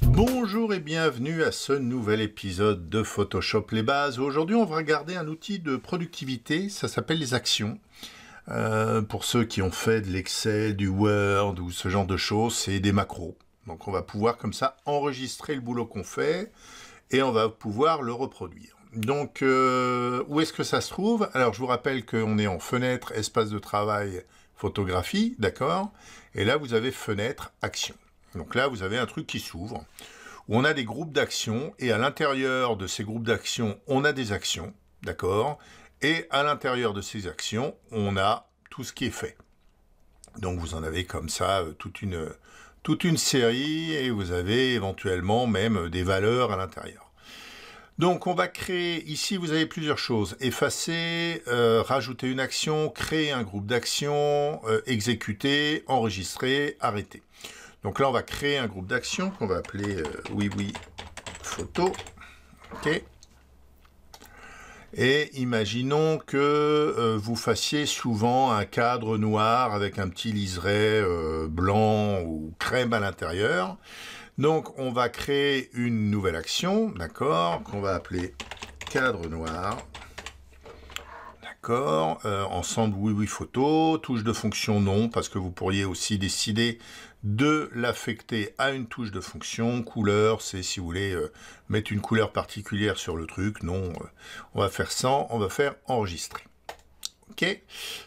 Bonjour et bienvenue à ce nouvel épisode de Photoshop les bases. Aujourd'hui, on va regarder un outil de productivité, ça s'appelle les actions. Pour ceux qui ont fait de l'Excel, du Word ou ce genre de choses, c'est des macros. Donc on va pouvoir comme ça enregistrer le boulot qu'on fait et on va pouvoir le reproduire. Donc où est-ce que ça se trouve? Alors je vous rappelle qu'on est en fenêtre, espace de travail, photographie, d'accord? Et là vous avez fenêtre, action. Donc là vous avez un truc qui s'ouvre, où on a des groupes d'actions, et à l'intérieur de ces groupes d'actions, on a des actions, d'accord? Et à l'intérieur de ces actions, on a tout ce qui est fait. Donc vous en avez comme ça toute une série, et vous avez éventuellement même des valeurs à l'intérieur. Donc on va créer, ici vous avez plusieurs choses, effacer, rajouter une action, créer un groupe d'actions, exécuter, enregistrer, arrêter. Donc là on va créer un groupe d'actions qu'on va appeler oui photo, ok. Et imaginons que vous fassiez souvent un cadre noir avec un petit liseré blanc ou crème à l'intérieur. Donc on va créer une nouvelle action, d'accord, qu'on va appeler cadre noir. D'accord, ensemble oui photo, touche de fonction non, parce que vous pourriez aussi décider de l'affecter à une touche de fonction. Couleur, c'est si vous voulez mettre une couleur particulière sur le truc. Non, on va faire sans, on va faire enregistrer. Ok,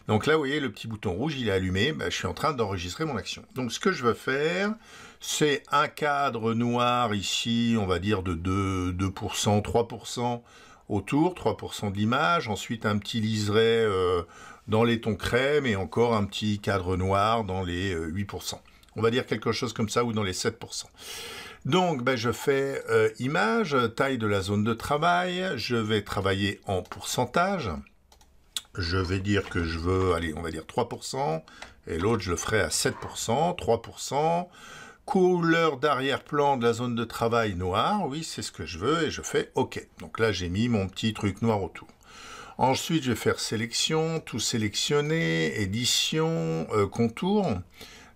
donc là vous voyez le petit bouton rouge, il est allumé, je suis en train d'enregistrer mon action. Donc ce que je veux faire, c'est un cadre noir ici, on va dire de 2%, 3%, autour, 3% de l'image, ensuite un petit liseré dans les tons crème et encore un petit cadre noir dans les 8%. On va dire quelque chose comme ça ou dans les 7%. Donc je fais image, taille de la zone de travail, je vais travailler en pourcentage. Je vais dire que je veux, allez, on va dire 3%, et l'autre je le ferai à 7%, 3%. Couleur d'arrière-plan de la zone de travail noir, oui, c'est ce que je veux, et je fais OK. Donc là, j'ai mis mon petit truc noir autour. Ensuite, je vais faire sélection, tout sélectionner, édition, contour.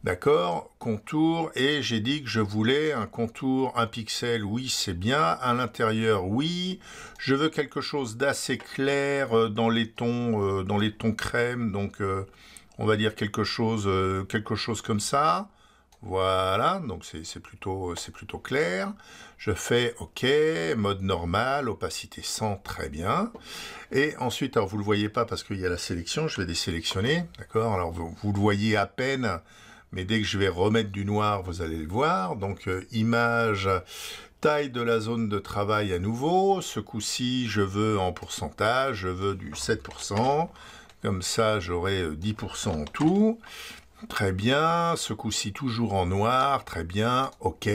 D'accord, contour, et j'ai dit que je voulais un contour, un pixel, oui, c'est bien. À l'intérieur, oui. Je veux quelque chose d'assez clair dans les tons crème, donc on va dire quelque chose comme ça. Voilà, donc c'est plutôt clair. Je fais OK, mode normal, opacité 100, très bien. Et ensuite, alors vous ne le voyez pas parce qu'il y a la sélection, je vais désélectionner, d'accord? Alors vous le voyez à peine, mais dès que je vais remettre du noir, vous allez le voir. Donc image, taille de la zone de travail à nouveau. Ce coup-ci, je veux en pourcentage, je veux du 7%. Comme ça, j'aurai 10% en tout. Très bien, ce coup-ci toujours en noir, très bien, OK.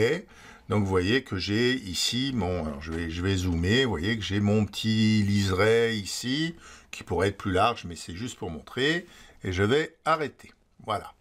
Donc vous voyez que j'ai ici mon, alors je vais zoomer, vous voyez que j'ai mon petit liseré ici, qui pourrait être plus large, mais c'est juste pour montrer, et je vais arrêter. Voilà.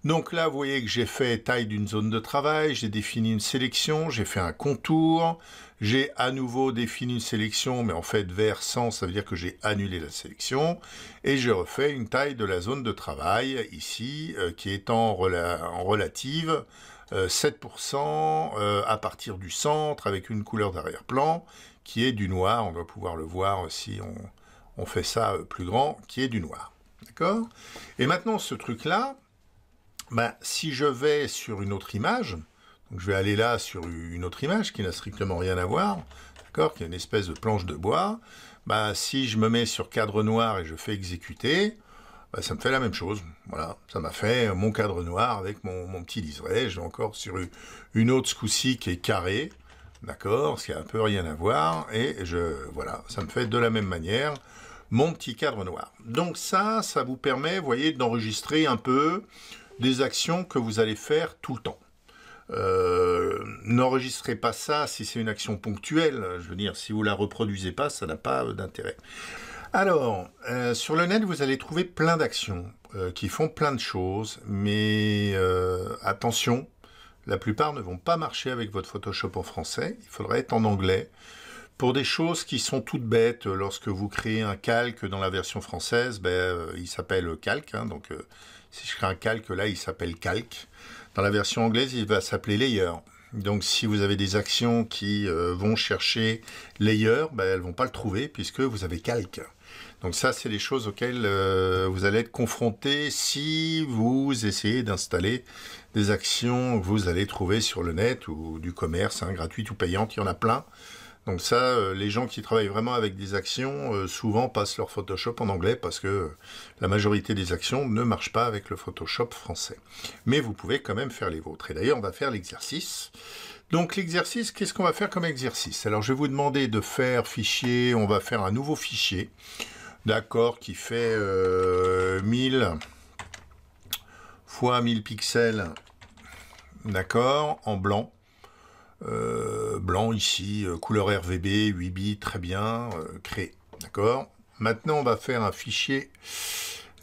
Donc là, vous voyez que j'ai fait taille d'une zone de travail, j'ai défini une sélection, j'ai fait un contour, j'ai à nouveau défini une sélection, mais en fait vers 100, ça veut dire que j'ai annulé la sélection, et j'ai refait une taille de la zone de travail, ici, qui est en relative, 7% à partir du centre, avec une couleur d'arrière-plan, qui est du noir, on doit pouvoir le voir si on fait ça plus grand, qui est du noir. D'accord? Et maintenant, ce truc-là, si je vais sur une autre image, donc je vais aller là sur une autre image qui n'a strictement rien à voir, d'accord, qui est une espèce de planche de bois, si je me mets sur cadre noir et je fais exécuter, ça me fait la même chose. Voilà, ça m'a fait mon cadre noir avec mon petit liseré. Je vais encore sur une autre ce coup-ci qui est carré, d'accord, ce qui a un peu rien à voir, et voilà, ça me fait de la même manière mon petit cadre noir. Donc ça vous permet, vous voyez, d'enregistrer un peu des actions que vous allez faire tout le temps. N'enregistrez pas ça si c'est une action ponctuelle. Je veux dire, si vous la reproduisez pas, ça n'a pas d'intérêt. Alors, sur le net, vous allez trouver plein d'actions qui font plein de choses, mais attention, la plupart ne vont pas marcher avec votre Photoshop en français. Il faudrait être en anglais, Pour des choses qui sont toutes bêtes, lorsque vous créez un calque dans la version française, il s'appelle calque, hein, donc si je crée un calque là, il s'appelle calque. Dans la version anglaise, il va s'appeler layer. Donc si vous avez des actions qui vont chercher layer, elles ne vont pas le trouver puisque vous avez calque. Donc ça, c'est les choses auxquelles vous allez être confronté si vous essayez d'installer des actions que vous allez trouver sur le net ou du commerce, hein, gratuites ou payantes, il y en a plein. Donc ça, les gens qui travaillent vraiment avec des actions, souvent passent leur Photoshop en anglais parce que la majorité des actions ne marchent pas avec le Photoshop français. Mais vous pouvez quand même faire les vôtres. Et d'ailleurs, on va faire l'exercice. Donc l'exercice, qu'est-ce qu'on va faire comme exercice? Alors je vais vous demander de faire fichier, on va faire un nouveau fichier, d'accord, qui fait 1000 fois 1000 pixels, d'accord, en blanc. Blanc ici, couleur RGB, 8 bits, très bien, créé, d'accord. Maintenant on va faire un fichier,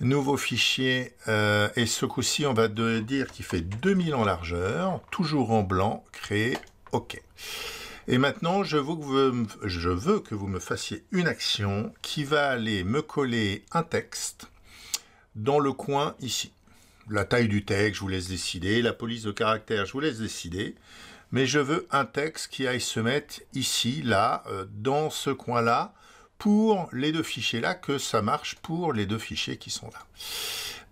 nouveau fichier, et ce coup-ci on va dire qu'il fait 2000 en largeur, toujours en blanc, créé, ok. Et maintenant je veux que vous me fassiez une action qui va aller me coller un texte dans le coin ici. La taille du texte, je vous laisse décider, la police de caractère, je vous laisse décider. Mais je veux un texte qui aille se mettre ici, là, dans ce coin-là, pour les deux fichiers-là, que ça marche pour les deux fichiers qui sont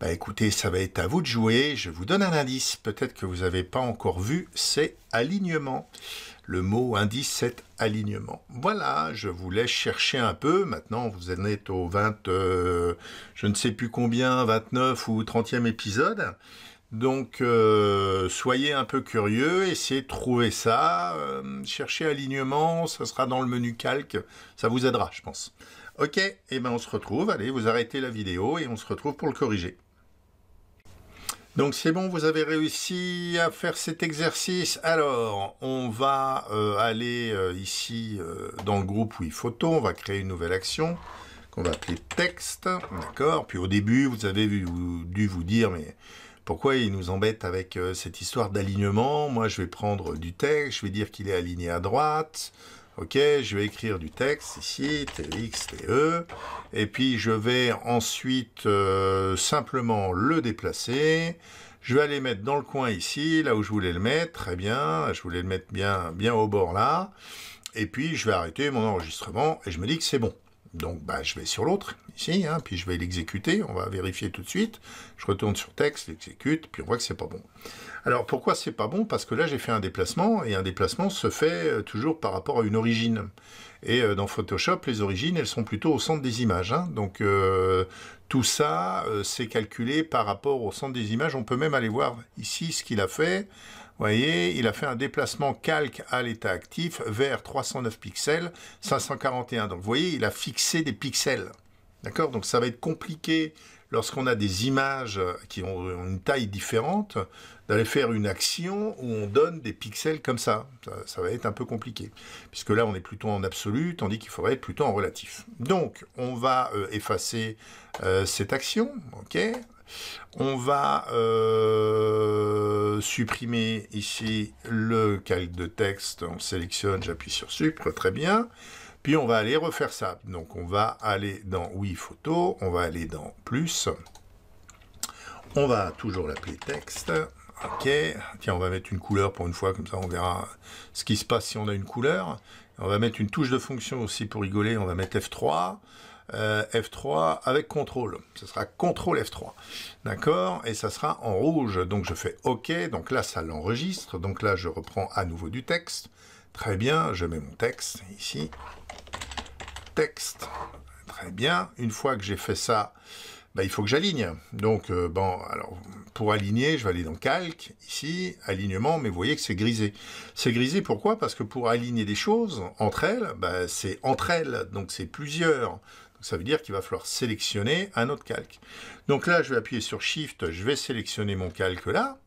là. Écoutez, ça va être à vous de jouer. Je vous donne un indice, peut-être que vous n'avez pas encore vu, c'est alignement. Le mot indice, c'est alignement. Voilà, je vous laisse chercher un peu. Maintenant, vous en êtes au 20, je ne sais plus combien, 29 ou 30e épisode. Donc, soyez un peu curieux, essayez de trouver ça, cherchez alignement, ça sera dans le menu calque, ça vous aidera, je pense. Ok, et ben on se retrouve, allez, vous arrêtez la vidéo et on se retrouve pour le corriger. Donc c'est bon, vous avez réussi à faire cet exercice. Alors, on va aller ici dans le groupe Oui Photo, on va créer une nouvelle action qu'on va appeler texte, d'accord. Puis au début, vous avez dû vous dire, mais pourquoi il nous embête avec cette histoire d'alignement? Moi, je vais prendre du texte, je vais dire qu'il est aligné à droite. Ok, je vais écrire du texte ici, TX, TE. Et puis, je vais ensuite simplement le déplacer. Je vais aller mettre dans le coin ici, là où je voulais le mettre. Très bien, je voulais le mettre bien au bord là. Et puis, je vais arrêter mon enregistrement et je me dis que c'est bon. Donc, je vais sur l'autre, ici, hein, puis je vais l'exécuter, on va vérifier tout de suite. Je retourne sur texte, l'exécute, puis on voit que c'est pas bon. Alors, pourquoi c'est pas bon? Parce que là, j'ai fait un déplacement, et un déplacement se fait toujours par rapport à une origine. Et dans Photoshop, les origines, elles sont plutôt au centre des images. Hein. Donc, tout ça, c'est calculé par rapport au centre des images. On peut même aller voir ici ce qu'il a fait. Vous voyez, il a fait un déplacement calque à l'état actif vers 309 pixels, 541. Donc, vous voyez, il a fixé des pixels. D'accord? Donc, ça va être compliqué lorsqu'on a des images qui ont une taille différente, d'aller faire une action où on donne des pixels comme ça. Ça va être un peu compliqué. Puisque là, on est plutôt en absolu, tandis qu'il faudrait être plutôt en relatif. Donc, on va effacer cette action. OK? On va supprimer ici le calque de texte. On sélectionne, j'appuie sur Supr, très bien. Puis on va aller refaire ça. Donc on va aller dans Oui Photo, on va aller dans Plus. On va toujours l'appeler texte. Ok. Tiens, on va mettre une couleur pour une fois, comme ça on verra ce qui se passe si on a une couleur. On va mettre une touche de fonction aussi pour rigoler. On va mettre F3. F3 avec contrôle. Ce sera contrôle F3. D'accord? Et ça sera en rouge. Donc je fais OK. Donc là, ça l'enregistre. Donc là, je reprends à nouveau du texte. Très bien. Je mets mon texte ici. Texte. Très bien. Une fois que j'ai fait ça, il faut que j'aligne. Donc, alors, pour aligner, je vais aller dans Calque, ici, Alignement, mais vous voyez que c'est grisé. C'est grisé, pourquoi? Parce que pour aligner des choses entre elles, c'est entre elles, donc c'est plusieurs. Donc, ça veut dire qu'il va falloir sélectionner un autre calque. Donc là, je vais appuyer sur Shift, je vais sélectionner mon calque là.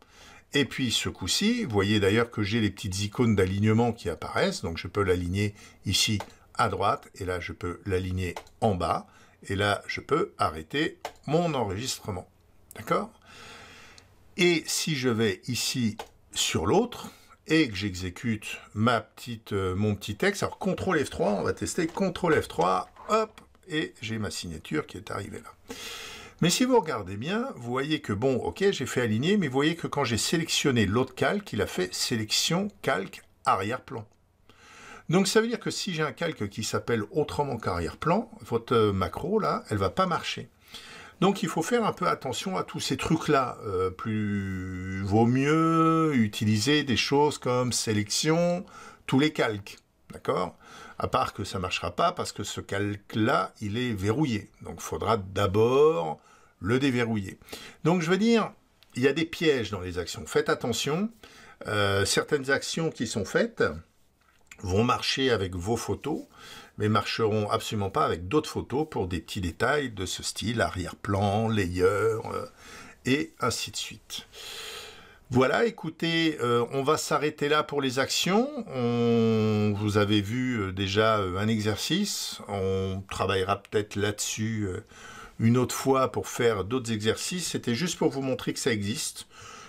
Et puis, ce coup-ci, vous voyez d'ailleurs que j'ai les petites icônes d'alignement qui apparaissent. Donc, je peux l'aligner ici à droite, et là, je peux l'aligner en bas. Et là, je peux arrêter mon enregistrement. D'accord? Et si je vais ici sur l'autre, et que j'exécute mon petit texte. Alors, CTRL F3, on va tester CTRL F3, hop, et j'ai ma signature qui est arrivée là. Mais si vous regardez bien, vous voyez que, bon, ok, j'ai fait aligner, mais vous voyez que quand j'ai sélectionné l'autre calque, il a fait sélection calque arrière-plan. Donc ça veut dire que si j'ai un calque qui s'appelle autrement qu'arrière-plan, votre macro, là, elle ne va pas marcher. Donc il faut faire un peu attention à tous ces trucs-là. Vaut mieux utiliser des choses comme sélection, tous les calques, d'accord? À part que ça ne marchera pas parce que ce calque-là, il est verrouillé. Donc il faudra d'abord le déverrouiller. Donc je veux dire, il y a des pièges dans les actions. Faites attention. Certaines actions qui sont faites vont marcher avec vos photos, mais marcheront absolument pas avec d'autres photos pour des petits détails de ce style, arrière-plan, layer, et ainsi de suite. Voilà, écoutez, on va s'arrêter là pour les actions. Vous avez vu déjà un exercice. On travaillera peut-être là-dessus une autre fois pour faire d'autres exercices. C'était juste pour vous montrer que ça existe.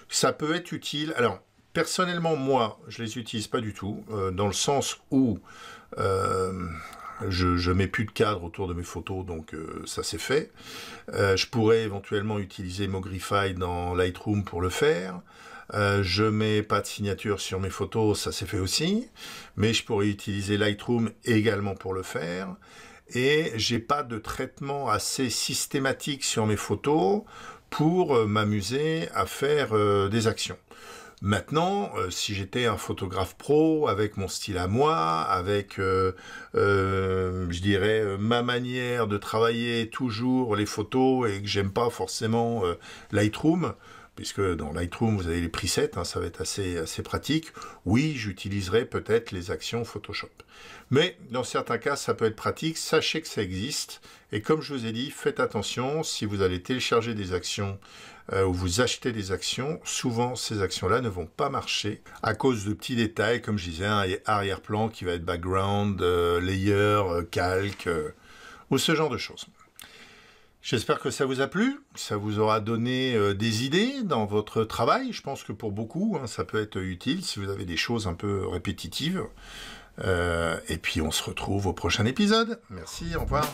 Ça peut être utile. Alors, personnellement, moi, je les utilise pas du tout, dans le sens où je mets plus de cadre autour de mes photos, donc ça c'est fait. Je pourrais éventuellement utiliser Mogrify dans Lightroom pour le faire. Je mets pas de signature sur mes photos, ça c'est fait aussi. Mais je pourrais utiliser Lightroom également pour le faire. Et j'ai pas de traitement assez systématique sur mes photos pour m'amuser à faire des actions. Maintenant, si j'étais un photographe pro, avec mon style à moi, avec, je dirais, ma manière de travailler toujours les photos et que j'aime pas forcément Lightroom, puisque dans Lightroom, vous avez les presets, hein, ça va être assez pratique, oui, j'utiliserai peut-être les actions Photoshop. Mais dans certains cas, ça peut être pratique, sachez que ça existe, et comme je vous ai dit, faites attention, si vous allez télécharger des actions ou vous achetez des actions, souvent ces actions-là ne vont pas marcher à cause de petits détails, comme je disais, un arrière-plan qui va être background, layer, calque, ou ce genre de choses. J'espère que ça vous a plu, ça vous aura donné des idées dans votre travail. Je pense que pour beaucoup, hein, ça peut être utile si vous avez des choses un peu répétitives. Et puis on se retrouve au prochain épisode. Merci, au revoir.